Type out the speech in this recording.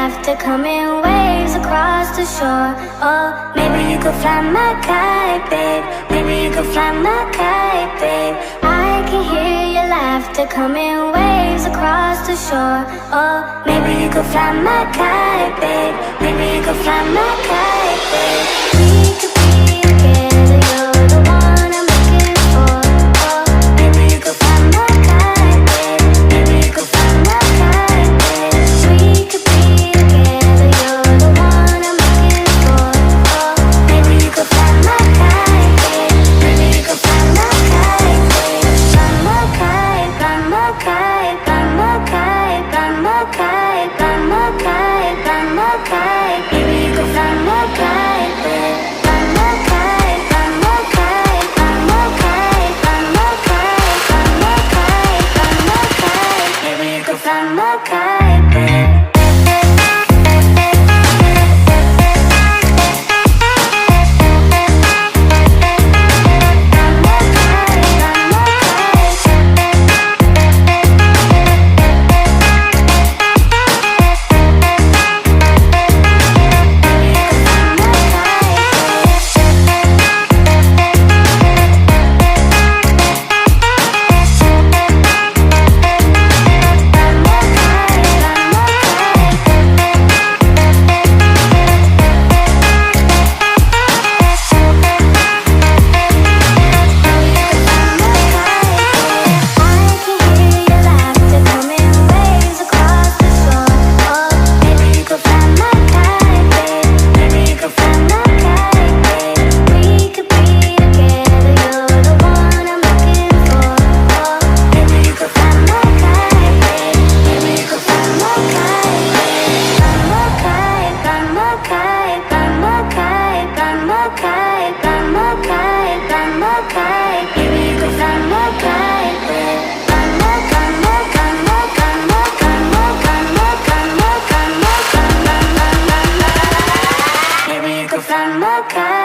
laughter coming waves across the shore. Oh, maybe you could fly my kite, babe. Maybe you could fly my kite, babe. I can hear your laughter coming waves across the shore. Oh, maybe you could fly my kite, babe. Maybe you could fly my kite, babe. We could be together, you're the one I'm looking for. Oh, maybe you could fly my kite, babe. Maybe you could fly my kite, babe. We could be together, you're the one I'm looking for. Oh, maybe you could fly my kite, babe. Maybe you could fly my kite, babe. Fly my kite, fly my kite, fly my kite, fly my kite, fly my kite, fly my kite. Maybe you could fly my kite, babe. Fly my kite, fly my kite, fly my kite, fly my kite, fly my kite, fly my kite. Maybe you could fly my kite, babe. Fly my kite.